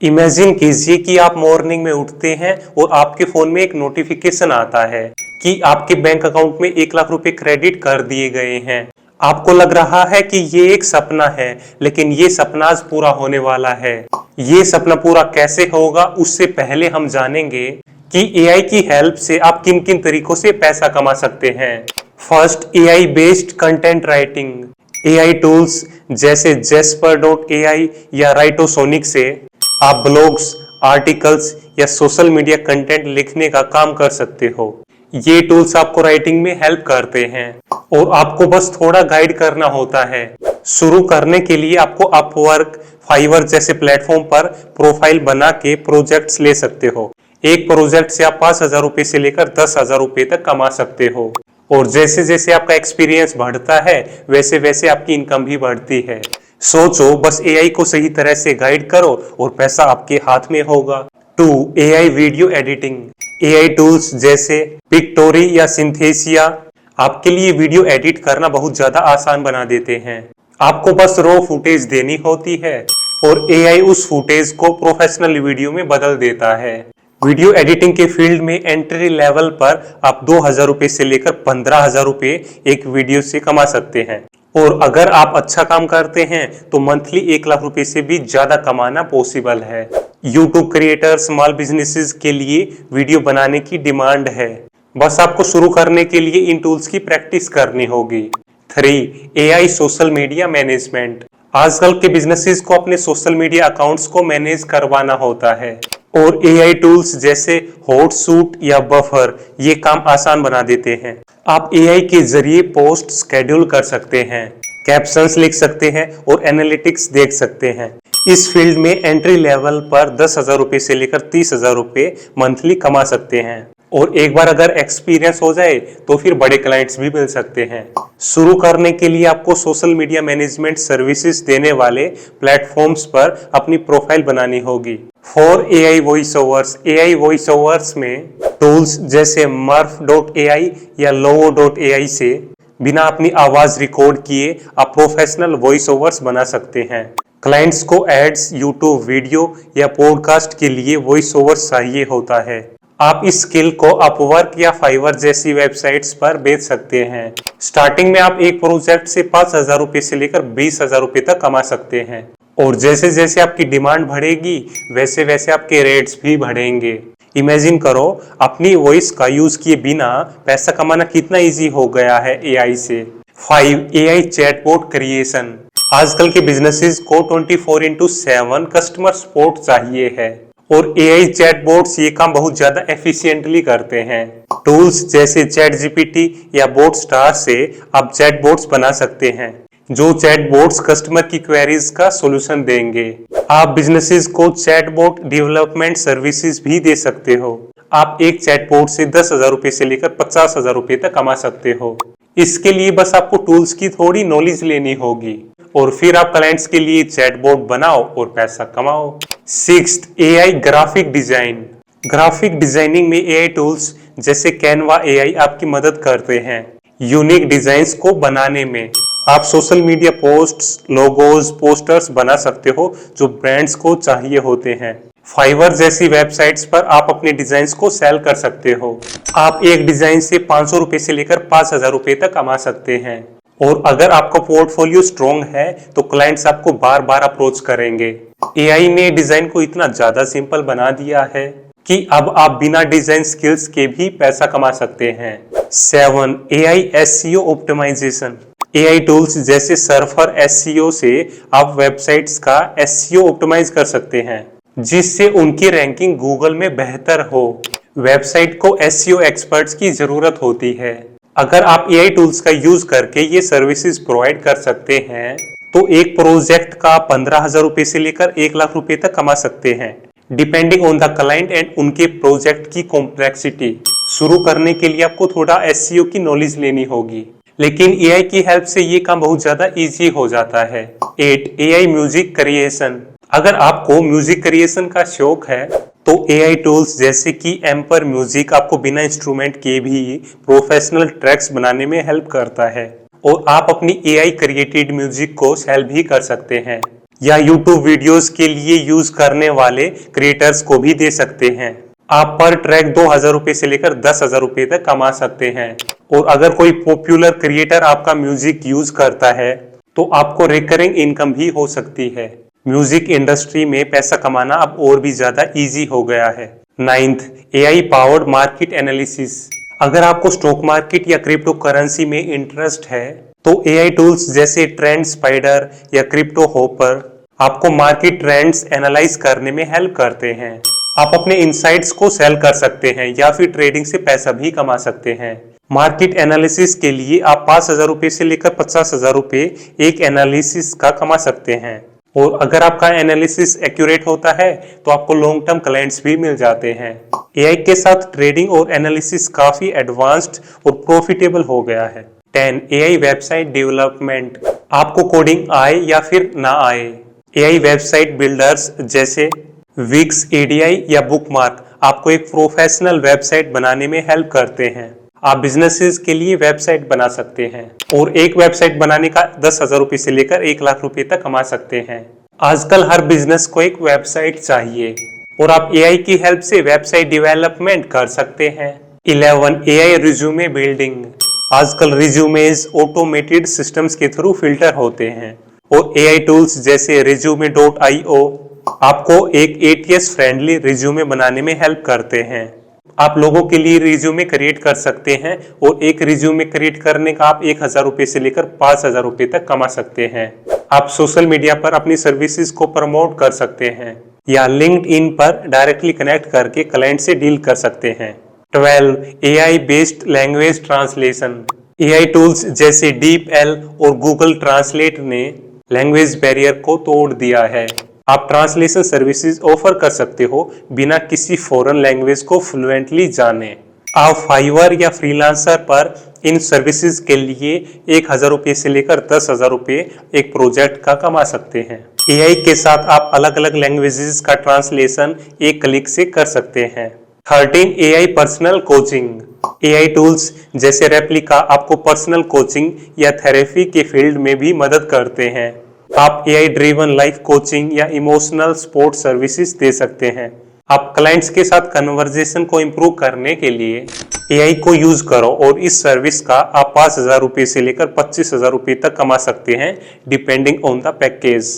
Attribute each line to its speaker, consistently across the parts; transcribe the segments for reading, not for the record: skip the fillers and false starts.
Speaker 1: Imagine कीजिए कि आप मॉर्निंग में उठते हैं और आपके फोन में एक नोटिफिकेशन आता है कि आपके बैंक अकाउंट में 1 लाख रुपए क्रेडिट कर दिए गए हैं। आपको लग रहा है कि ये एक सपना है, लेकिन ये सपना आज पूरा होने वाला है। ये सपना पूरा कैसे होगा, उससे पहले हम जानेंगे कि एआई की हेल्प से आप किन किन तरीकों से पैसा कमा सकते हैं। First, AI based content writing. AI tools जैसे Jasper.ai या राइटोसोनिक से आप ब्लॉग्स, आर्टिकल्स या सोशल मीडिया कंटेंट लिखने का काम कर सकते हो। ये टूल्स आपको राइटिंग में हेल्प करते हैं और आपको बस थोड़ा गाइड करना होता है। शुरू करने के लिए आपको अपवर्क, फाइवर जैसे प्लेटफॉर्म पर प्रोफाइल बना के प्रोजेक्ट्स ले सकते हो। एक प्रोजेक्ट से आप 5,000 रुपए से लेकर 10,000 रुपए तक कमा सकते हो और जैसे जैसे आपका एक्सपीरियंस बढ़ता है वैसे वैसे आपकी इनकम भी बढ़ती है। सोचो, बस एआई को सही तरह से गाइड करो और पैसा आपके हाथ में होगा। 2, AI video editing. AI tools जैसे पिक्टोरी या सिंथेसिया आपके लिए वीडियो एडिट करना बहुत ज्यादा आसान बना देते हैं। आपको बस रॉ फुटेज देनी होती है और एआई उस फुटेज को प्रोफेशनल वीडियो में बदल देता है। वीडियो एडिटिंग के फील्ड में एंट्री लेवल पर आप 2,000 रुपए से लेकर 15,000 रुपए एक वीडियो से कमा सकते हैं और अगर आप अच्छा काम करते हैं तो मंथली 1 लाख रुपए से भी ज्यादा कमाना पॉसिबल है। यूट्यूब क्रिएटर, स्मॉल बिजनेसेस के लिए वीडियो बनाने की डिमांड है। बस आपको शुरू करने के लिए इन टूल्स की प्रैक्टिस करनी होगी। 3, एआई सोशल मीडिया मैनेजमेंट। आजकल के बिजनेसेस को अपने सोशल मीडिया अकाउंट्स को मैनेज करवाना होता है और एआई टूल्स जैसे हॉटसूट या बफर ये काम आसान बना देते हैं। आप एआई के जरिए पोस्ट शेड्यूल कर सकते हैं, कैप्शंस लिख सकते हैं और एनालिटिक्स देख सकते हैं। इस फील्ड में एंट्री लेवल पर 10,000 रुपए से लेकर 30,000 रुपए मंथली कमा सकते हैं और एक बार अगर एक्सपीरियंस हो जाए तो फिर बड़े क्लाइंट्स भी मिल सकते हैं। शुरू करने के लिए आपको सोशल मीडिया मैनेजमेंट सर्विसेज देने वाले प्लेटफॉर्म्स पर अपनी प्रोफाइल बनानी होगी। 4, AI voice overs. AI voice overs में टूल्स जैसे Murf.ai या Lovo.ai से बिना अपनी आवाज रिकॉर्ड किए आप प्रोफेशनल वॉइस ओवर्स बना सकते हैं। क्लाइंट्स को एड्स, यूट्यूब वीडियो या पॉडकास्ट के लिए वॉइस ओवर्स चाहिए होता है। आप इस स्किल को अपवर्क या फाइवर जैसी वेबसाइट्स पर बेच सकते हैं। स्टार्टिंग में आप एक प्रोजेक्ट से 5,000 रुपए से लेकर 20,000 रुपए तक कमा सकते हैं और जैसे जैसे आपकी डिमांड बढ़ेगी वैसे वैसे आपके रेट्स भी बढ़ेंगे। इमेजिन करो, अपनी वॉइस का यूज किए बिना पैसा कमाना कितना इजी हो गया है एआई से। 5, एआई चैटबॉट क्रिएशन। आजकल के बिजनेसेस को 24/7 कस्टमर सपोर्ट चाहिए है और एआई चैटबॉट्स ये काम बहुत ज्यादा एफिशिएंटली करते हैं। टूल्स जैसे ChatGPT या BotStar से आप चैटबॉट्स बना सकते हैं जो चैटबॉट्स कस्टमर की क्वेरीज का सॉल्यूशन देंगे। आप बिजनेसेस को चैटबॉट डेवलपमेंट सर्विसेज भी दे सकते हो। आप एक चैटबॉट से 10,000 रुपए से लेकर 50,000 रुपए तक कमा सकते हो। इसके लिए बस आपको टूल्स की थोड़ी नॉलेज लेनी होगी और फिर आप क्लाइंट्स के लिए चैटबॉट बनाओ और पैसा कमाओ। 6, AI graphic design. Graphic designing में एआई टूल्स जैसे Canva AI आपकी मदद करते हैं यूनिक डिजाइन्स को बनाने में। आप social media posts, logos, posters बना सकते हो जो ब्रांड्स को चाहिए होते हैं। फाइवर जैसी वेबसाइट्स पर आप अपने डिजाइन्स को सेल कर सकते हो। आप एक डिजाइन से 500 रुपए से लेकर 5,000 रुपए तक कमा सकते हैं और अगर आपका पोर्टफोलियो स्ट्रॉन्ग है तो क्लाइंट्स आपको बार बार अप्रोच करेंगे। एआई ने डिजाइन को इतना ज्यादा सिंपल बना दिया है कि अब आप बिना डिजाइन स्किल्स के भी पैसा कमा सकते हैं। 7, AI SEO optimization. AI tools जैसे सर्फर एसईओ से आप वेबसाइट्स का एसईओ ऑप्टिमाइज कर सकते हैं जिससे उनकी रैंकिंग गूगल में बेहतर हो। वेबसाइट को एसईओ एक्सपर्ट्स की जरूरत होती है। अगर आप एआई टूल्स का यूज करके ये सर्विसेज प्रोवाइड कर सकते हैं तो एक प्रोजेक्ट का 15,000 रुपए से लेकर 1 लाख रुपए तक कमा सकते हैं, depending on the client and उनके प्रोजेक्ट की कॉम्प्लेक्सिटी। शुरू करने के लिए आपको थोड़ा एसईओ की नॉलेज लेनी होगी, लेकिन एआई की हेल्प से ये काम बहुत ज्यादा इजी हो जाता है। 8, एआई म्यूजिक क्रिएशन। अगर आपको म्यूजिक क्रिएशन का शौक है तो एआई टूल्स जैसे कि एम्पर म्यूजिक आपको बिना इंस्ट्रूमेंट के भी प्रोफेशनल ट्रैक्स बनाने में हेल्प करता है और आप अपनी एआई क्रिएटेड म्यूजिक को सेल भी कर सकते हैं। या YouTube वीडियोस के लिए यूज करने वाले क्रिएटर्स को भी दे सकते हैं। आप पर ट्रैक 2000 रुपए से लेकर 10,000 रुपए तक कमा सकते हैं। और अगर कोई पॉपुलर क्रिएटर आपका म्यूजिक यूज करता है तो आपको रिकरिंग इनकम भी हो सकती है। म्यूजिक इंडस्ट्री में पैसा कमाना अब और भी ज्यादा इजी हो गया है। 9th, AI powered market analysis. अगर आपको स्टॉक मार्केट या क्रिप्टो करेंसी में इंटरेस्ट है तो AI टूल्स जैसे ट्रेंड स्पाइडर या क्रिप्टो होपर आपको मार्केट ट्रेंड्स एनालाइज करने में हेल्प करते हैं। आप अपने इनसाइट्स को सेल कर सकते हैं या फिर ट्रेडिंग से पैसा भी कमा सकते हैं। मार्केट एनालिसिस के लिए आप 5,000 रुपए से लेकर 50,000 रुपए एक एनालिसिस का कमा सकते हैं। और अगर आपका एनालिसिस एक्यूरेट होता है तो आपको लॉन्ग टर्म क्लाइंट्स भी मिल जाते हैं। AI के साथ ट्रेडिंग और एनालिसिस काफी एडवांस्ड और प्रॉफिटेबल हो गया है। 10, AI वेबसाइट डेवलपमेंट। आपको कोडिंग आए या फिर ना आए, AI वेबसाइट बिल्डर्स जैसे विक्स, ADI या बुकमार्क आपको एक प्रोफेशनल वेबसाइट बनाने में हेल्प करते हैं। आप बिजनेसेस के लिए वेबसाइट बना सकते हैं और एक वेबसाइट बनाने का 10,000 रुपए से लेकर 1,00,000 रुपए तक कमा सकते हैं। आजकल हर बिजनेस को एक वेबसाइट चाहिए और आप AI की हेल्प से वेबसाइट डेवलपमेंट कर सकते हैं। 11, AI रिज्यूमे बिल्डिंग। आजकल रिज्यूमेज ऑटोमेटेड सिस्टम्स के थ्रू फिल्टर होते हैं और AI टूल्स जैसे resume.io आपको एक ATS फ्रेंडली रिज्यूमे बनाने में हेल्प करते हैं। आप लोगों के लिए रिज्यूमे क्रिएट कर सकते हैं और एक रिज्यूमे क्रिएट करने का आप 1,000 रुपए से लेकर 5,000 रुपए तक कमा सकते हैं। आप सोशल मीडिया पर अपनी सर्विसेज को प्रमोट कर सकते हैं या लिंक्डइन पर डायरेक्टली कनेक्ट करके क्लाइंट से डील कर सकते हैं। 12, AI based language translation. AI tools जैसे DeepL और गूगल ट्रांसलेट ने लैंग्वेज बैरियर को तोड़ दिया है। आप ट्रांसलेशन सर्विसेज ऑफर कर सकते हो बिना किसी फॉरेन लैंग्वेज को फ्लुएंटली जाने। आप फाइवर या फ्रीलांसर पर इन सर्विसेज के लिए 1,000 रुपए से लेकर 10,000 रुपए एक प्रोजेक्ट का कमा सकते हैं। AI के साथ आप अलग अलग लैंग्वेजेस का ट्रांसलेशन एक क्लिक से कर सकते हैं। 13, AI personal coaching. AI tools जैसे रेप्लिका आपको पर्सनल कोचिंग या थेरेपी के फील्ड में भी मदद करते हैं। आप AI ड्रिवन लाइफ कोचिंग या इमोशनल सपोर्ट सर्विसेज दे सकते हैं। आप क्लाइंट्स के साथ कन्वर्जेशन को इम्प्रूव करने के लिए AI को यूज करो और इस सर्विस का आप 5,000 रुपए से लेकर 25,000 रुपए तक कमा सकते हैं डिपेंडिंग ऑन द पैकेज।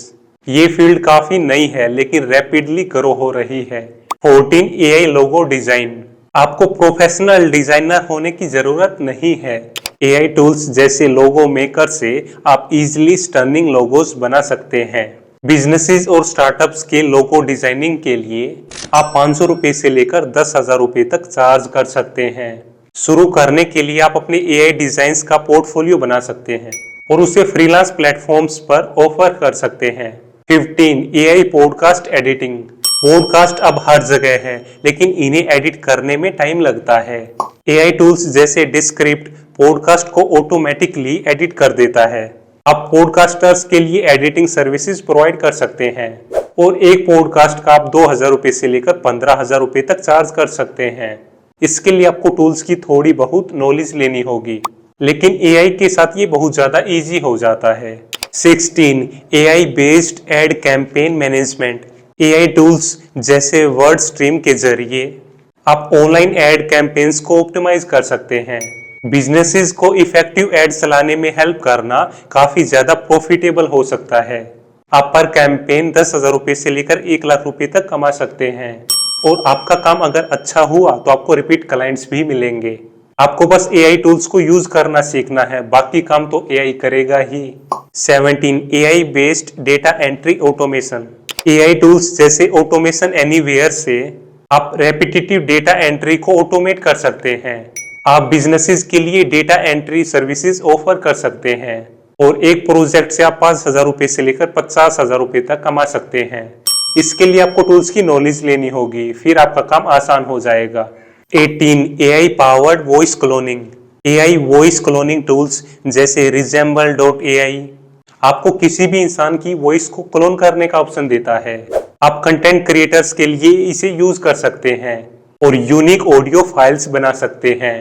Speaker 1: ये फील्ड काफी नई है लेकिन रैपिडली ग्रो हो रही है। 14, AI लोगो डिजाइन। आपको प्रोफेशनल डिजाइनर होने की जरूरत नहीं है। AI टूल्स जैसे लोगो मेकर से आप इजीली स्टनिंग लोगोस बना सकते हैं। बिजनेसेस और स्टार्टअप्स के लोगो डिजाइनिंग के लिए आप 500 रुपए से लेकर 10,000 रुपए तक चार्ज कर सकते हैं। शुरू करने के लिए आप अपने AI डिजाइन्स का पोर्टफोलियो बना सकते हैं और उसे फ्रीलांस प्लेटफॉर्म्स पर ऑफर कर सकते हैं। 15, AI पॉडकास्ट एडिटिंग। पॉडकास्ट अब हर जगह है लेकिन इन्हें एडिट करने में टाइम लगता है। AI टूल्स जैसे डिस्क्रिप्ट पॉडकास्ट को ऑटोमेटिकली एडिट कर देता है। आप पॉडकास्टर्स के लिए एडिटिंग सर्विसेज प्रोवाइड कर सकते हैं और एक पॉडकास्ट का आप 2,000 रुपए से लेकर 15,000 रुपए तक चार्ज कर सकते हैं। इसके लिए आपको टूल्स की थोड़ी बहुत नॉलेज लेनी होगी लेकिन AI के साथ ये बहुत ज्यादा इजी हो जाता है। 16, AI based ad campaign management. AI tools जैसे वर्ड स्ट्रीम के जरिए आप ऑनलाइन एड कैंपेन्स को ऑप्टिमाइज कर सकते हैं। बिजनेसेस को इफेक्टिव एड चलाने में हेल्प करना काफी ज्यादा प्रॉफिटेबल हो सकता है। आप पर कैंपेन 10,000 रुपए से लेकर 1,00,000 रुपए तक कमा सकते हैं और आपका काम अगर अच्छा हुआ तो आपको रिपीट क्लाइंट्स भी मिलेंगे। आपको बस AI टूल्स को यूज करना सीखना है, बाकी काम तो AI करेगा ही। 17, AI based data entry automation. AI tools जैसे ऑटोमेशन एनीवेयर से आप रेपिटेटिव डेटा एंट्री को ऑटोमेट कर सकते हैं। आप बिजनेसेस के लिए डेटा एंट्री सर्विसेज ऑफर कर सकते हैं और एक प्रोजेक्ट से आप 5,000 रुपए से लेकर 50,000 रुपए तक कमा सकते हैं। इसके लिए आपको टूल्स की नॉलेज लेनी होगी, फिर आपका काम आसान हो जाएगा। 18, AI powered voice cloning. AI voice cloning tools जैसे resemble.ai आपको किसी भी इंसान की वॉइस को क्लोन करने का ऑप्शन देता है। आप कंटेंट क्रिएटर्स के लिए इसे यूज कर सकते हैं और यूनिक ऑडियो फाइल्स बना सकते हैं।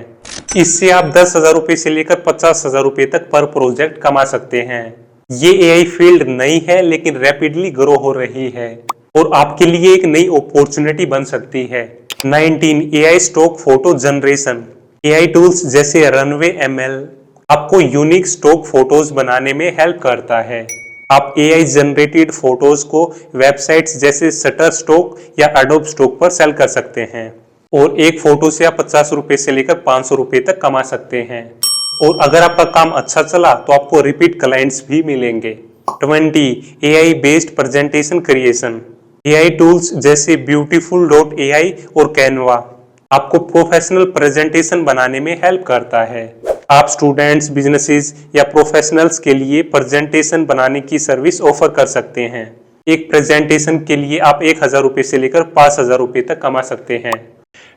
Speaker 1: इससे आप 10,000 रुपए से लेकर 50,000 रुपए तक पर प्रोजेक्ट कमा सकते हैं। ये एआई फील्ड नई है लेकिन रैपिडली ग्रो हो रही है और आपके लिए एक नई अपॉर्चुनिटी बन सकती है। 19 AI stock photo generation. AI tools जैसे रनवे एमएल आपको यूनिक स्टॉक फोटोज बनाने में हेल्प करता है। आप एआई जनरेटेड फोटोज को वेबसाइट्स जैसे शटर स्टॉक या एडोब स्टॉक पर सेल कर सकते हैं और एक फोटो से आप 50 रुपए से लेकर 500 रुपए तक कमा सकते हैं। और अगर आपका काम अच्छा चला तो आपको रिपीट क्लाइंट्स भी मिलेंगे। 20 AI based presentation creation. AI tools जैसे beautiful.ai और कैनवा आपको प्रोफेशनल प्रेजेंटेशन बनाने में हेल्प करता है। आप स्टूडेंट्स, बिजनेसेस या प्रोफेशनल्स के लिए प्रेजेंटेशन बनाने की सर्विस ऑफर कर सकते हैं। एक प्रेजेंटेशन के लिए आप 1000 रुपए से लेकर 5000 रुपए तक कमा सकते हैं।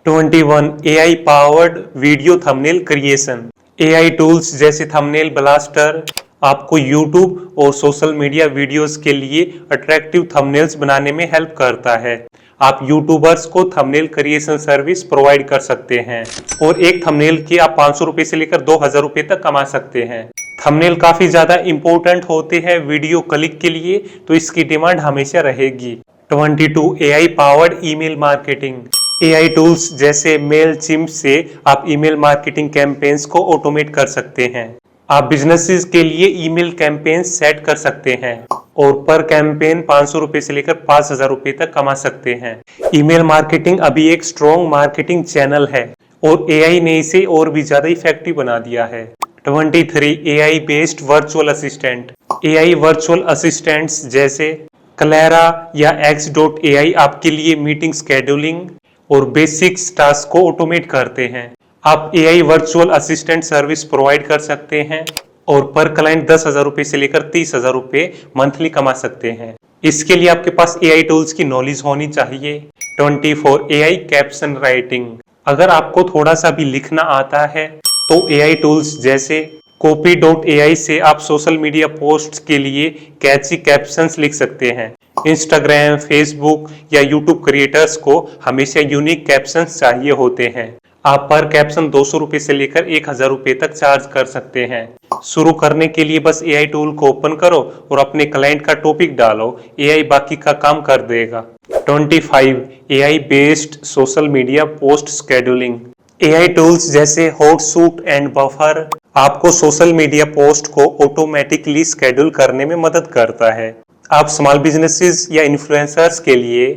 Speaker 1: 21 AI powered video thumbnail creation. AI tools जैसे थंबनेल ब्लास्टर आपको यूट्यूब और सोशल मीडिया वीडियोस के लिए अट्रैक्टिव थंबनेल्स बनाने में हेल्प करता है। आप यूट्यूबर्स को थंबनेल क्रिएशन सर्विस प्रोवाइड कर सकते हैं और एक थंबनेल के आप 500 रुपए से लेकर 2000 रुपए तक कमा सकते हैं। थंबनेल काफी ज्यादा इंपॉर्टेंट होते हैं वीडियो क्लिक के लिए, तो इसकी डिमांड हमेशा रहेगी। 22 AI powered email marketing. AI tools जैसे मेलचिम्प से आप ईमेल मार्केटिंग कैंपेन्स को ऑटोमेट कर सकते हैं। आप बिजनेसेस के लिए ईमेल कैंपेन सेट कर सकते हैं और पर कैंपेन 500 रुपए से लेकर 5000 रुपए तक कमा सकते हैं। ईमेल मार्केटिंग अभी एक स्ट्रॉन्ग मार्केटिंग चैनल है और एआई ने इसे और भी ज्यादा इफेक्टिव बना दिया है। 23 AI based virtual assistant. AI virtual assistants जैसे क्लेरा या x.ai आपके लिए मीटिंग शेड्यूलिंग और बेसिक टास्क को ऑटोमेट करते हैं। आप AI virtual assistant service provide कर सकते हैं और पर क्लाइंट 10,000 रुपए से लेकर 30,000 रुपए मंथली कमा सकते हैं। इसके लिए आपके पास एआई टूल्स की नॉलेज होनी चाहिए। 24 एआई कैप्शन राइटिंग। अगर आपको थोड़ा सा भी लिखना आता है तो एआई टूल्स जैसे copy.ai से आप सोशल मीडिया पोस्ट्स के लिए कैची कैप्शंस लिख सकते हैं। इंस्टाग्राम, फेसबुक या यूट्यूब क्रिएटर्स को हमेशा यूनिक कैप्शंस चाहिए होते हैं। आप पर कैप्शन 200 रुपए से लेकर 1000 रुपए तक चार्ज कर सकते हैं। शुरू करने के लिए बस एआई टूल को ओपन करो और अपने क्लाइंट का टॉपिक डालो, एआई बाकी का काम कर देगा। 25 AI based social media post scheduling. AI tools जैसे हॉटसूट एंड बफर आपको सोशल मीडिया पोस्ट को ऑटोमेटिकली शेड्यूल करने में मदद करता है। आप स्मॉल बिजनेसेस या इन्फ्लुएंसर्स के लिए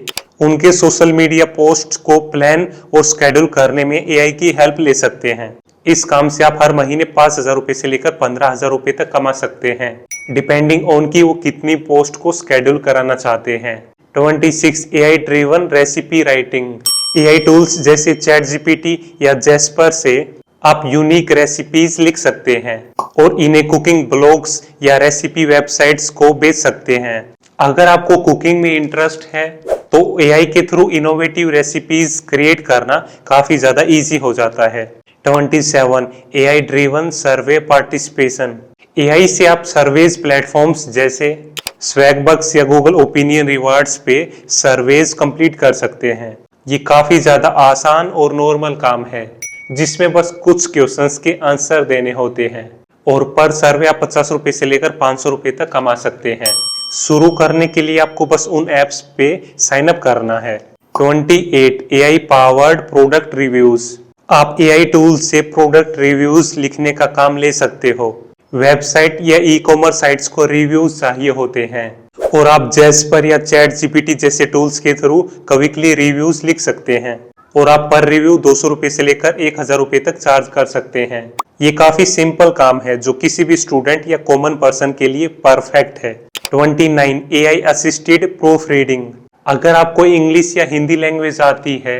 Speaker 1: उनके सोशल मीडिया पोस्ट को प्लान और शेड्यूल करने में एआई की हेल्प ले सकते हैं। इस काम से आप हर महीने 5000 रुपए से लेकर 15,000 रुपए तक कमा सकते हैं, डिपेंडिंग ऑन कि वो कितनी पोस्ट को शेड्यूल कराना चाहते हैं। 26 AI driven recipe writing. AI tools जैसे ChatGPT या Jasper से आप यूनिक रेसिपीज लिख सकते हैं और इन्हें कुकिंग ब्लॉग्स या रेसिपी वेबसाइट्स को बेच सकते हैं। अगर आपको कुकिंग में इंटरेस्ट है तो एआई के थ्रू इनोवेटिव रेसिपीज क्रिएट करना काफी ज्यादा इजी हो जाता है। 27 एआई ड्रिवन सर्वे पार्टिसिपेशन। एआई से आप सर्वेज प्लेटफॉर्म्स जैसे स्वैगबक्स या गूगल ओपिनियन रिवार्ड्स पे सर्वेज कंप्लीट कर सकते हैं। ये काफी ज्यादा आसान और नॉर्मल काम है जिसमें बस कुछ क्वेश्चंस के आंसर देने होते हैं और पर सर्वे आप 50 रुपए से लेकर 500 रुपए तक कमा सकते हैं। शुरू करने के लिए आपको बस उन एप्स पे साइन अप करना है। 28 एआई पावर्ड प्रोडक्ट रिव्यूज। आप एआई टूल से प्रोडक्ट रिव्यूज लिखने का काम ले सकते हो। वेबसाइट या ई कॉमर्स साइट्स को रिव्यूज चाहिए होते हैं और आप जैस्पर या ChatGPT जैसे टूल्स के थ्रू क्विकली रिव्यूज लिख सकते हैं और आप पर रिव्यू 200 रुपए से लेकर 1000 रुपए तक चार्ज कर सकते हैं। ये काफी सिंपल काम है जो किसी भी स्टूडेंट या कॉमन पर्सन के लिए परफेक्ट है। 29 एआई असिस्टेड प्रूफ रीडिंग। अगर आपको इंग्लिश या हिंदी लैंग्वेज आती है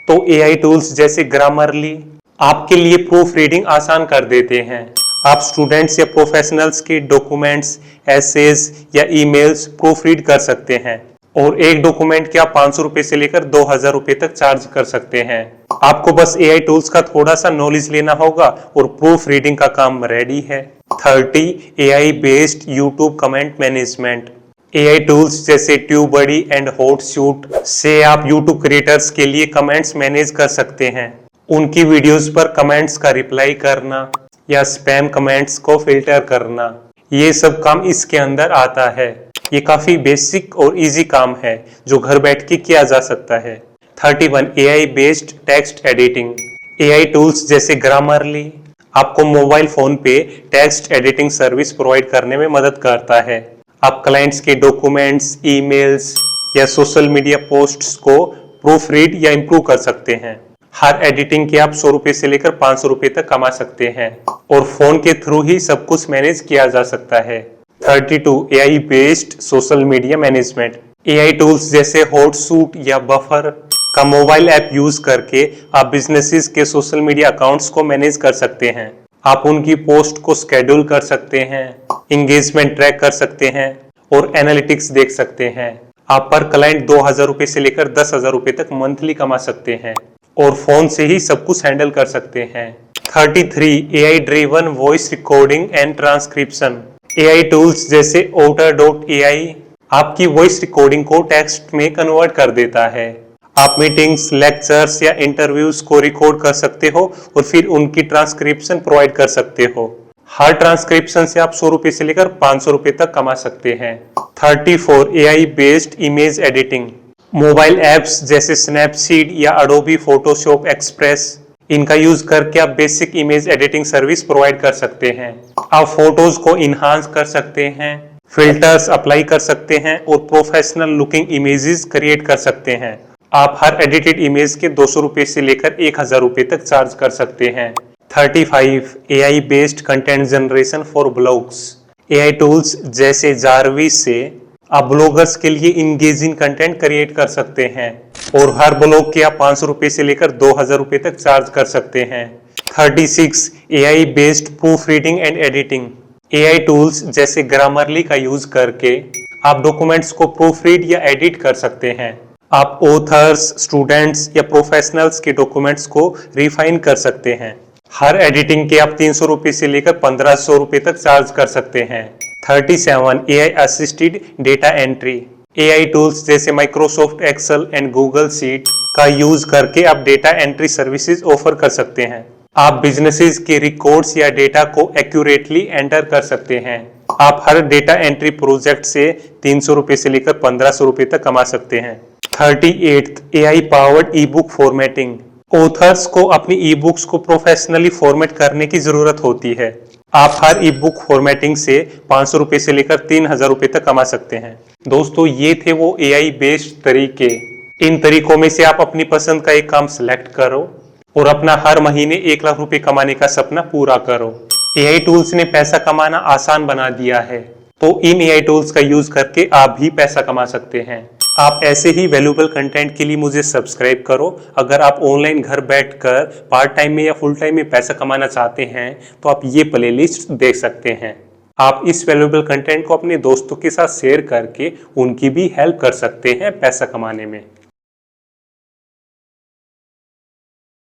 Speaker 1: तो एआई टूल्स जैसे ग्रामरली आपके लिए प्रूफ रीडिंग आसान कर देते हैं। आप स्टूडेंट्स या प्रोफेशनल्स के डॉक्यूमेंट्स, एसेज या ईमेल्स प्रूफ रीड कर सकते हैं और एक डॉक्यूमेंट के आप 500 रुपए से लेकर 2000 रुपए तक चार्ज कर सकते हैं। आपको बस एआई टूल्स का थोड़ा सा नॉलेज लेना होगा और प्रूफ रीडिंग का काम रेडी है। 30 AI based YouTube comment management. AI tools जैसे ट्यूबबडी एंड हॉटसूट से आप यूट्यूब क्रिएटर्स के लिए कमेंट्स मैनेज कर सकते हैं। उनकी वीडियोस पर कमेंट्स का रिप्लाई करना या स्पैम कमेंट्स को फिल्टर करना। ये सब काम इसके अंदर आता है। ये काफी बेसिक और इजी काम है जो घर बैठ के किया जा सकता है। 31 AI based text editing. AI tools जैसे ग्रामरली आपको मोबाइल फोन पे टेक्स्ट एडिटिंग सर्विस प्रोवाइड करने में मदद करता है। आप क्लाइंट्स के डॉक्यूमेंट्स, ईमेल्स या सोशल मीडिया पोस्ट्स को प्रूफ रीड या इम्प्रूव कर सकते हैं। हर एडिटिंग के आप 100 रुपए से लेकर 500 रुपए तक कमा सकते हैं और फोन के थ्रू ही सब कुछ मैनेज किया जा सकता है। 32 AI based social media management. AI tools जैसे हॉटसूट या बफर का मोबाइल ऐप यूज करके आप बिजनेसेस के सोशल मीडिया अकाउंट्स को मैनेज कर सकते हैं। आप उनकी पोस्ट को स्केड्यूल कर सकते हैं, एंगेजमेंट ट्रैक कर सकते हैं और एनालिटिक्स देख सकते हैं। आप पर क्लाइंट 2000 रुपए से लेकर 10,000 रुपए तक मंथली कमा सकते हैं और फोन से ही सब कुछ हैंडल कर सकते हैं। 33 AI driven voice recording and transcription. AI tools जैसे otter.ai आपकी वॉइस रिकॉर्डिंग को टेक्स्ट में कन्वर्ट कर देता है। आप मीटिंग्स, लेक्चर्स या इंटरव्यूज को रिकॉर्ड कर सकते हो और फिर उनकी ट्रांसक्रिप्शन प्रोवाइड कर सकते हो। हर ट्रांसक्रिप्शन से आप 100 रुपए से लेकर 500 रुपए तक कमा सकते हैं। 34 AI based image editing. Mobile apps जैसे स्नैपसीड या अडोबी फोटोशॉप एक्सप्रेस, इनका यूज करके आप basic image editing service provide कर सकते हैं। आप फोटोज को इनहांस कर सकते हैं, फिल्टर्स अप्लाई कर सकते हैं और प्रोफेशनल लुकिंग इमेजेस क्रिएट कर सकते हैं। आप हर एडिटेड इमेज के 200 रुपए से लेकर 1000 रुपए तक चार्ज कर सकते हैं। 35 AI based content generation for blogs. AI tools जैसे जार्विस से आप ब्लॉगर्स के लिए इंगेजिंग कंटेंट क्रिएट कर सकते हैं और हर ब्लॉग के आप 500 रुपए से लेकर 2000 रुपए तक चार्ज कर सकते हैं। 36 AI based proof reading and editing. AI tools जैसे ग्रामरली का यूज करके आप डॉक्यूमेंट्स को प्रूफ रीड या एडिट कर सकते हैं। आप ऑथर्स, स्टूडेंट्स या प्रोफेशनल्स के डॉक्यूमेंट्स को रिफाइन कर सकते हैं। हर एडिटिंग के आप 300 रुपए से लेकर 1500 रुपए तक चार्ज कर सकते हैं। 37 AI assisted data entry. AI tools जैसे Microsoft Excel and Google sheet का यूज करके आप डेटा एंट्री सर्विसेज ऑफर कर सकते हैं। आप बिजनेसेस के रिकॉर्ड्स या डेटा को एक्यूरेटली एंटर कर सकते हैं। आप हर डेटा एंट्री प्रोजेक्ट से 300 रुपए से लेकर 1500 रुपए तक कमा सकते हैं। 38 AI पावर्ड ई बुक फॉर्मेटिंग। ऑथर्स को अपनी ई बुक्स को प्रोफेशनली फॉर्मेट करने की जरूरत होती है। आप हर ई बुक फॉर्मेटिंग से 500 रुपए से लेकर 3000 रुपए तक कमा सकते हैं। दोस्तों, ये थे वो AI बेस्ड तरीके। इन तरीकों में से आप अपनी पसंद का एक काम सिलेक्ट करो और अपना हर महीने 1 लाख रुपए कमाने का सपना पूरा करो। AI टूल्स ने पैसा कमाना आसान बना दिया है, तो इन AI टूल्स का यूज करके आप भी पैसा कमा सकते हैं। आप ऐसे ही वैल्यूएबल कंटेंट के लिए मुझे सब्सक्राइब करो। अगर आप ऑनलाइन घर बैठकर पार्ट टाइम में या फुल टाइम में पैसा कमाना चाहते हैं तो आप ये प्लेलिस्ट देख सकते हैं। आप इस वैल्यूएबल कंटेंट को अपने दोस्तों के साथ शेयर करके उनकी भी हेल्प कर सकते हैं पैसा कमाने में।